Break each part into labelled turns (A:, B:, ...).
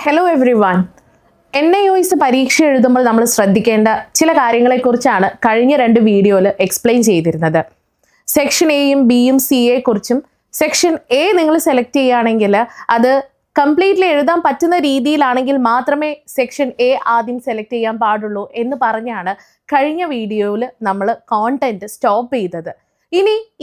A: Hello every one. NIOS പരീക്ഷ എഴുതുമ്പോൾ നമ്മൾ ശ്രദ്ധിക്കേണ്ട ചില കാര്യങ്ങളെക്കുറിച്ചാണ് കഴിഞ്ഞ 2 വീഡിയോയിൽ എക്സ്പ്ലെയിൻ ചെയ്തിരുന്നത്. സെക്ഷൻ എയും ബിയും സിയെ കുറിച്ചും സെക്ഷൻ എ നിങ്ങൾ സെലക്ട് ചെയ്യുകയാണെങ്കിൽ അത് കംപ്ലീറ്റ്ലി എഴുതാൻ പറ്റുന്ന രീതിയിലാണെങ്കിൽ മാത്രമേ സെക്ഷൻ എ ആദ്യം സെലക്ട് ചെയ്യാൻ പാടുള്ളൂ എന്ന് പറഞ്ഞാണ് കഴിഞ്ഞ വീഡിയോയിൽ നമ്മൾ കോണ്ടന്റ് സ്റ്റോപ്പ് ചെയ്തത്.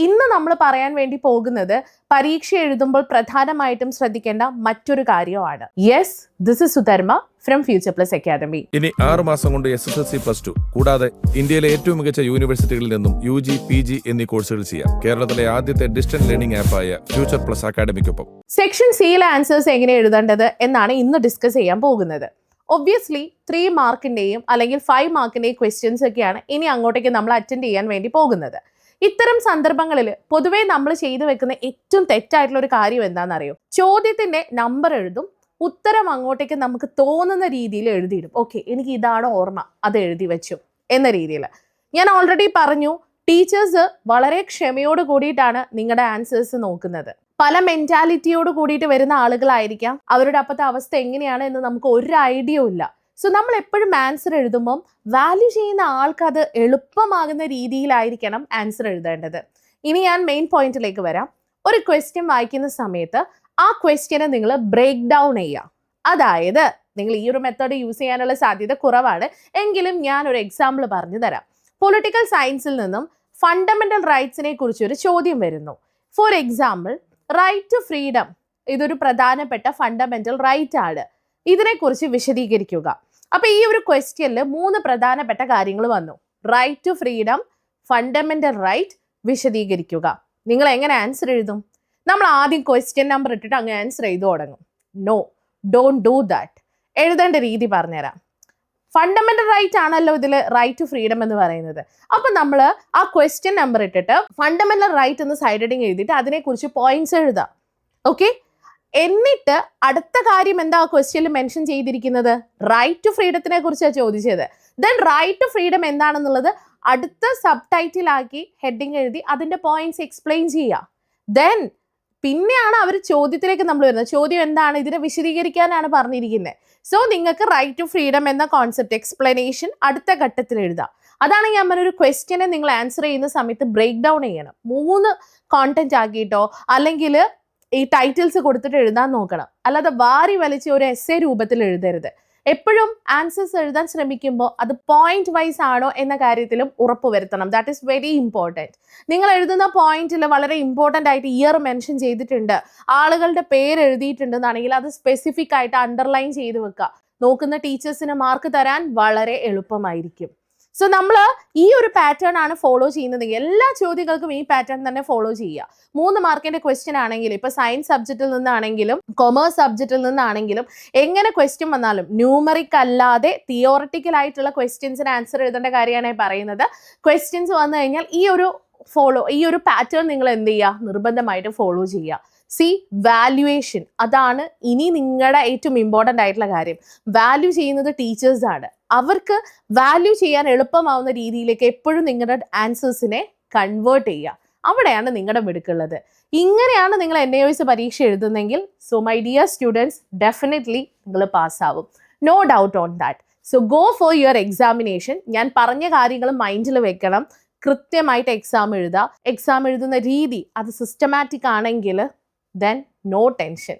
A: ഇന്ന് നമ്മൾ പറയാൻ വേണ്ടി പോകുന്നത് പരീക്ഷ എഴുതുമ്പോൾ പ്രധാനമായിട്ടും ശ്രദ്ധിക്കേണ്ട മറ്റൊരു കാര്യമാണ്. Yes, this is Sudharma from future plus academy.
B: ഇനി 6 മാസം കൊണ്ട് SSLC+2 കൂടാതെ ഇന്ത്യയിലെ ഏറ്റവും മികച്ച യൂണിവേഴ്സിറ്റികളിൽ നിന്നും UG, PG എന്നീ കോഴ്സുകൾ ചെയ്യാം. കേരളത്തിലെ ആദ്യത്തെ ഡിസ്റ്റൻസ് ലേണിംഗ് ആപ്പായ ഫ്യൂച്ചർ പ്ലസ് അക്കാദമിക്കൊപ്പം.
A: സെക്ഷൻ സിയിലെ ആൻസേഴ്സ് എങ്ങനെ എഴുതേണ്ടത് എന്നാണ് ഇന്ന് ഡിസ്കസ് ചെയ്യാൻ പോകുന്നത്. ഒബ്വിയസ്ലി 3 മാർക്കിന്റെയും അല്ലെങ്കിൽ 5 മാർക്കിന്റെയും ക്വസ്റ്റ്യൻസ് ഒക്കെയാണ് ഇനി അങ്ങോട്ടേക്ക് നമ്മൾ അറ്റൻഡ് ചെയ്യാൻ വേണ്ടി പോകുന്നത്. ഇത്തരം സന്ദർഭങ്ങളിൽ പൊതുവേ നമ്മൾ ചെയ്തു വെക്കുന്ന ഏറ്റവും തെറ്റായിട്ടുള്ള ഒരു കാര്യം എന്താണെന്നറിയോ? ചോദ്യത്തിന്റെ നമ്പർ എഴുതും, ഉത്തരം അങ്ങോട്ടേക്ക് നമുക്ക് തോന്നുന്ന രീതിയിൽ എഴുതിയിടും. ഓക്കെ, എനിക്ക് ഇതാണ് ഓർമ്മ, അത് എഴുതി വെച്ചു എന്ന രീതിയിൽ. ഞാൻ ഓൾറെഡി പറഞ്ഞു, ടീച്ചേഴ്സ് വളരെ ക്ഷമയോട് കൂടിയിട്ടാണ് നിങ്ങളുടെ ആൻസേഴ്സ് നോക്കുന്നത്. പല മെന്റാലിറ്റിയോട് കൂടിയിട്ട് വരുന്ന ആളുകളായിരിക്കാം. അവരുടെ അപ്പത്തെ അവസ്ഥ എങ്ങനെയാണ് എന്ന് നമുക്ക് ഒരു ഐഡിയ ഇല്ല. സോ നമ്മൾ എപ്പോഴും ആൻസർ എഴുതുമ്പം വാല്യൂ ചെയ്യുന്ന ആൾക്ക് അത് എളുപ്പമാകുന്ന രീതിയിലായിരിക്കണം ആൻസർ എഴുതേണ്ടത്. ഇനി ഞാൻ മെയിൻ പോയിന്റിലേക്ക് വരാം. ഒരു ക്വസ്റ്റ്യൻ വായിക്കുന്ന സമയത്ത് ആ ക്വസ്റ്റ്യനെ നിങ്ങൾ ബ്രേക്ക് ഡൗൺ ചെയ്യുക. അതായത് നിങ്ങൾ ഈ ഒരു മെത്തേഡ് യൂസ് ചെയ്യാനുള്ള സാധ്യത കുറവാണ്, എങ്കിലും ഞാൻ ഒരു എക്സാമ്പിൾ പറഞ്ഞു തരാം. പൊളിറ്റിക്കൽ സയൻസിൽ നിന്നും ഫണ്ടമെന്റൽ റൈറ്റ്സിനെ കുറിച്ചൊരു ചോദ്യം വരുന്നു. For example, right to freedom ഇതൊരു പ്രധാനപ്പെട്ട ഫണ്ടമെന്റൽ റൈറ്റ് ആണ്. ഇതിനെക്കുറിച്ച് വിശദീകരിക്കുക. അപ്പൊ ഈ ഒരു ക്വസ്റ്റ്യനിൽ 3 പ്രധാനപ്പെട്ട കാര്യങ്ങൾ വന്നു. Right to freedom, fundamental right, വിശദീകരിക്കുക. നിങ്ങൾ എങ്ങനെ ആൻസർ എഴുതും? നമ്മൾ ആദ്യം ക്വസ്റ്റ്യൻ നമ്പർ ഇട്ടിട്ട് അങ്ങ് ആൻസർ ചെയ്തു തുടങ്ങും. No, don't do that. എഴുതേണ്ട രീതി പറഞ്ഞുതരാം. ഫണ്ടമെന്റൽ റൈറ്റ് ആണല്ലോ ഇതിൽ റൈറ്റ് ടു ഫ്രീഡം എന്ന് പറയുന്നത്. അപ്പൊ നമ്മൾ ആ ക്വസ്റ്റ്യൻ നമ്പർ ഇട്ടിട്ട് ഫണ്ടമെന്റൽ റൈറ്റ് എന്ന് സൈഡ് ഹെഡിങ് എഴുതിയിട്ട് അതിനെക്കുറിച്ച് പോയിന്റ്സ് എഴുതാം. ഓക്കെ, എന്നിട്ട് അടുത്ത കാര്യം എന്താ ക്വസ്റ്റ്യനിൽ മെൻഷൻ ചെയ്തിരിക്കുന്നത്? റൈറ്റ് ടു ഫ്രീഡത്തിനെ കുറിച്ചാണ് ചോദിച്ചത്. ദെൻ റൈറ്റ് ടു ഫ്രീഡം എന്താണെന്നുള്ളത് അടുത്ത സബ് ടൈറ്റിൽ ആക്കി ഹെഡിങ് എഴുതി അതിന്റെ പോയിന്റ്സ് എക്സ്പ്ലെയിൻ ചെയ്യുക. ദെൻ പിന്നെയാണ് അവർ ചോദ്യത്തിലേക്ക് നമ്മൾ വരുന്നത്. ചോദ്യം എന്താണ്? ഇതിനെ വിശദീകരിക്കാനാണ് പറഞ്ഞിരിക്കുന്നത്. സോ നിങ്ങൾക്ക് റൈറ്റ് ടു ഫ്രീഡം എന്ന കോൺസെപ്റ്റ് എക്സ്പ്ലനേഷൻ അടുത്ത ഘട്ടത്തിൽ എഴുതാം. അതാണ് ഞാൻ പറഞ്ഞ ഒരു ക്വസ്റ്റ്യനെ നിങ്ങൾ ആൻസർ ചെയ്യുന്ന സമയത്ത് ബ്രേക്ക് ഡൗൺ ചെയ്യണം. 3 കോണ്ടന്റ് ആക്കിയിട്ടോ അല്ലെങ്കിൽ ഈ ടൈറ്റിൽസ് കൊടുത്തിട്ട് എഴുതാൻ നോക്കണം. അല്ലാതെ വാരി വലിച്ച് ഒരു എസ്സേ രൂപത്തിൽ എഴുതരുത്. എപ്പോഴും ആൻസേഴ്സ് എഴുതാൻ ശ്രമിക്കുമ്പോൾ അത് പോയിന്റ് വൈസ് ആണോ എന്ന കാര്യത്തിലും ഉറപ്പ് വരുത്തണം. That is very important. നിങ്ങൾ എഴുതുന്ന പോയിന്റിൽ വളരെ ഇമ്പോർട്ടൻ്റ് ആയിട്ട് ഇയർ മെൻഷൻ ചെയ്തിട്ടുണ്ട്, ആളുകളുടെ പേര് എഴുതിയിട്ടുണ്ടെന്നാണെങ്കിൽ അത് സ്പെസിഫിക് ആയിട്ട് അണ്ടർലൈൻ ചെയ്ത് വെക്കുക. നോക്കുന്ന ടീച്ചേഴ്സിന് മാർക്ക് തരാൻ വളരെ എളുപ്പമായിരിക്കും. സോ നമ്മൾ ഈ ഒരു പാറ്റേൺ ആണ് ഫോളോ ചെയ്യുന്നതെങ്കിൽ എല്ലാ ചോദ്യങ്ങൾക്കും ഈ പാറ്റേൺ തന്നെ ഫോളോ ചെയ്യുക. 3 മാർക്കിന്റെ ക്വസ്റ്റ്യൻ ആണെങ്കിലും ഇപ്പൊ സയൻസ് സബ്ജക്റ്റിൽ നിന്നാണെങ്കിലും കൊമേഴ്സ് സബ്ജക്റ്റിൽ നിന്നാണെങ്കിലും എങ്ങനെ ക്വസ്റ്റ്യൻ വന്നാലും ന്യൂമറിക് അല്ലാതെ തിയോറിറ്റിക്കൽ ആയിട്ടുള്ള ക്വസ്റ്റ്യൻസിന് ആൻസർ എഴുതേണ്ട കാര്യമാണ് പറയുന്നത്. ക്വസ്റ്റ്യൻസ് വന്നു കഴിഞ്ഞാൽ ഈ ഒരു പാറ്റേൺ നിങ്ങൾ എന്ത് ചെയ്യുക? നിർബന്ധമായിട്ട് ഫോളോ ചെയ്യുക. വാല്യുവേഷൻ, അതാണ് ഇനി നിങ്ങളുടെ ഏറ്റവും ഇമ്പോർട്ടൻ്റ് ആയിട്ടുള്ള കാര്യം. വാല്യൂ ചെയ്യുന്നത് ടീച്ചേഴ്സ് ആണ്. അവർക്ക് വാല്യൂ ചെയ്യാൻ എളുപ്പമാവുന്ന രീതിയിലേക്ക് എപ്പോഴും നിങ്ങളുടെ ആൻസേഴ്സിനെ കൺവേർട്ട് ചെയ്യുക. അവിടെയാണ് നിങ്ങളുടെ മിടുക്കുള്ളത്. ഇങ്ങനെയാണ് നിങ്ങൾ NIOS പരീക്ഷ എഴുതുന്നെങ്കിൽ so my dear students, definitely നിങ്ങൾ പാസ്സാവും. No doubt on that. So go for your examination. ഞാൻ പറഞ്ഞ കാര്യങ്ങൾ മൈൻഡിൽ വെക്കണം. കൃത്യമായിട്ട് എക്സാം എഴുതുക. എക്സാം എഴുതുന്ന രീതി അത് സിസ്റ്റമാറ്റിക് ആണെങ്കിൽ then no tension.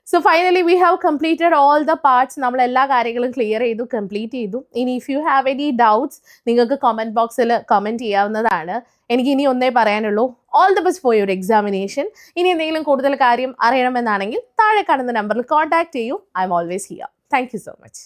A: So finally we have completed all the parts. നമ്മൾ എല്ലാ കാര്യങ്ങളും ക്ലിയർ ചെയ്തു, കംപ്ലീറ്റ് ചെയ്തു. ഇനി if you have any doubts നിങ്ങൾക്ക് കമന്റ് ബോക്സിൽ കമന്റ് ചെയ്യാവുന്നതാണ്. എനിക്ക് ഇനി ഒന്നേ പറയാനുള്ളൂ, all the best for your examination. ഇനി എന്തെങ്കിലും കൂടുതൽ കാര്യം അറിയണമെന്നാണെങ്കിൽ താഴെ കാണുന്ന നമ്പറിൽ കോൺടാക്ട് ചെയ്യൂ. I M always here. Thank you so much.